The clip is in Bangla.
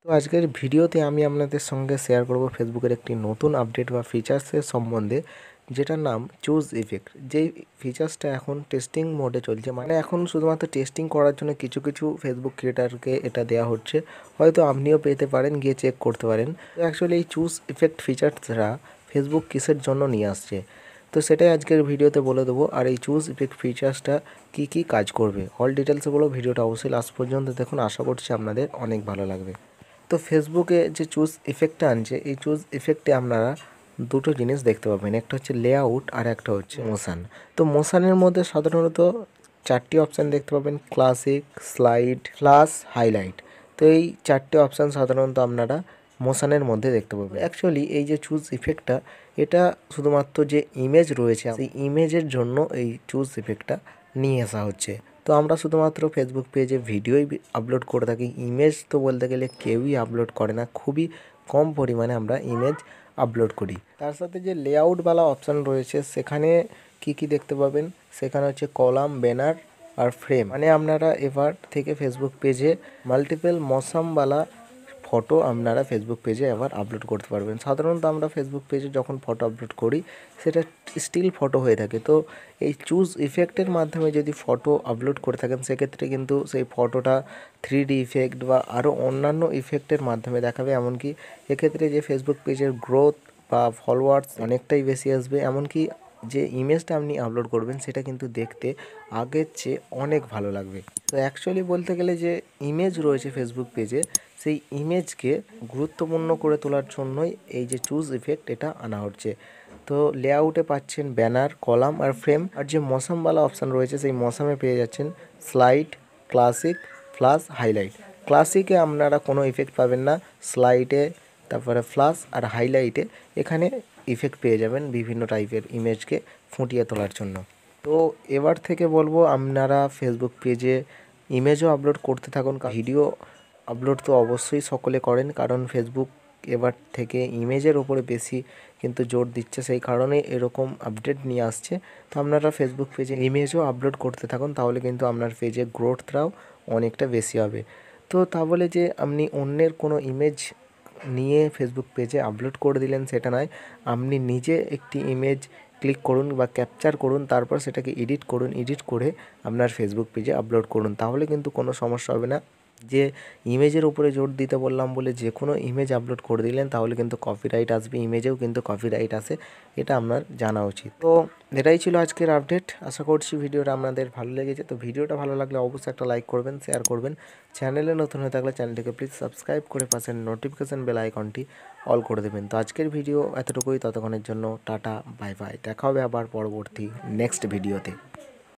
তো আজকের ভিডিওতে আমি আপনাদের সঙ্গে শেয়ার করব ফেসবুকের একটি নতুন আপডেট বা ফিচার্সের সম্বন্ধে, যেটার নাম চুজ ইফেক্ট। যেই ফিচার্সটা এখন টেস্টিং মোডে চলছে, মানে এখন শুধুমাত্র টেস্টিং করার জন্য কিছু কিছু ফেসবুক ক্রিয়েটারকে এটা দেওয়া হচ্ছে। হয়তো আপনিও পেতে পারেন, গিয়ে চেক করতে পারেন। তো অ্যাকচুয়ালি এই চুজ ইফেক্ট ফিচার্সরা ফেসবুক কিসের জন্য নিয়ে আসছে, তো সেটাই আজকের ভিডিওতে বলে দেবো। আর এই চুজ ইফেক্ট ফিচার্সটা কী কী কাজ করবে অল ডিটেলসে বলো। ভিডিওটা অবশ্যই লাস্ট পর্যন্ত দেখুন, আশা করছি আপনাদের অনেক ভালো লাগবে। তো ফেসবুকে যে চুজ ইফেক্টটা আনছে, এই চুজ ইফেক্টে আপনারা দুটো জিনিস দেখতে পাবেন, একটা হচ্ছে লেআউট আর একটা হচ্ছে মোশান। তো মোশানের মধ্যে সাধারণত চারটি অপশান দেখতে পাবেন: ক্লাসিক, স্লাইড, ফ্লাশ, হাইলাইট। তো এই চারটে অপশান সাধারণত আপনারা মোশানের মধ্যে দেখতে পাবেন। অ্যাকচুয়ালি এই যে চুজ ইফেক্টটা, এটা শুধুমাত্র যে ইমেজ রয়েছে সেই ইমেজের জন্য এই চুজ ইফেক্টটা নিয়ে আসা হচ্ছে। তো আমরা শুধুমাত্র ফেসবুক পেজে ভিডিওই আপলোড করে থাকি, ইমেজ তো বলতে গেলে কেউই আপলোড করে না, খুবই কম পরিমাণে আমরা ইমেজ আপলোড করি। তার সাথে যে লেআউটওয়ালা অপশান রয়েছে, সেখানে কি কি দেখতে পাবেন, সেখানে হচ্ছে কলাম, ব্যানার আর ফ্রেম। মানে আপনারা এবার থেকে ফেসবুক পেজে মাল্টিপল মশামওয়ালা ফটো আপনারা ফেসবুক পেজে আবার আপলোড করতে পারবেন। সাধারণত আমরা ফেসবুক পেজে যখন ফটো আপলোড করি, সেটা স্টিল ফটো হয়ে থাকে। তো এই চুজ ইফেক্টের মাধ্যমে যদি ফটো আপলোড করে থাকেন, সেক্ষেত্রে কিন্তু সেই ফটোটা 3D ইফেক্ট বা আরও অন্যান্য ইফেক্টের মাধ্যমে দেখাবে। এমনকি এক্ষেত্রে যে ফেসবুক পেজের গ্রোথ বা ফলোয়ার্স অনেকটাই বেশি আসবে। এমনকি যে ইমেজটা আপনি আপলোড করবেন, সেটা কিন্তু দেখতে আগের চেয়ে অনেক ভালো লাগবে। তো অ্যাকচুয়ালি বলতে গেলে যে ইমেজ রয়েছে ফেসবুক পেজে, সেই ইমেজকে গুরুত্বপূর্ণ করে তোলার জন্যই এই যে চুজ ইফেক্ট এটা আনা হচ্ছে। তো লেআউটে পাচ্ছেন ব্যানার, কলাম আর ফ্রেম। আর যে মশামওয়ালা অপশান রয়েছে, সেই মশামে পেয়ে যাচ্ছেন স্লাইড, ক্লাসিক, ফ্লাশ, হাইলাইট। ক্লাসিকে আপনারা কোনো ইফেক্ট পাবেন না, স্লাইডে, তারপরে ফ্লাশ আর হাইলাইটে এখানে ইফেক্ট পেয়ে যাবেন বিভিন্ন টাইপের ইমেজকে ফুটিয়ে তোলার জন্য। তো এবার থেকে বলবো আপনারা ফেসবুক পেজে ইমেজও আপলোড করতে থাকুন। ভিডিও আপলোড তো অবশ্যই সকলে করেন, কারণ ফেসবুক এবার থেকে ইমেজের ওপরে বেশি কিন্তু জোর দিচ্ছে, সেই কারণে এরকম আপডেট নিয়ে আসছে। তো আপনারা ফেসবুক পেজে ইমেজও আপলোড করতে থাকুন, তাহলে কিন্তু আপনার পেজের গ্রোথটাও অনেকটা বেশি হবে। তো তা বলে যে আপনি অন্যের কোনো ইমেজ নিয়ে ফেসবুক পেজে আপলোড করে দিলেন সেটা নয়, আপনি নিজে একটি ইমেজ ক্লিক করুন বা ক্যাপচার করুন, তারপর সেটাকে এডিট করুন, এডিট করে আপনার ফেসবুক পেজে আপলোড করুন, তাহলে কিন্তু কোনো সমস্যা হবে না। যে ইমেজের উপরে জোর দিতে বললাম বলে যে কোনো ইমেজ আপলোড করে দিলেন, তাহলে কিন্তু কপিরাইট আসবে, ইমেজেও কিন্তু কপিরাইট আসে, এটা আপনার জানা উচিত। তো এটাই ছিল আজকের আপডেট। আশা করছি ভিডিওটা আপনাদের ভালো লেগেছে। তো ভিডিওটা ভালো লাগলে অবশ্যই একটা লাইক করবেন, শেয়ার করবেন। চ্যানেলে নতুন হয়ে থাকলে চ্যানেলটিকে প্লিজ সাবস্ক্রাইব করে পাশের নোটিফিকেশান বেল আইকনটি অল করে দেবেন। তো আজকের ভিডিও এতটুকুই, ততক্ষণের জন্য টাটা, বাই বাই। দেখা হবে আবার পরবর্তী নেক্সট ভিডিওতে।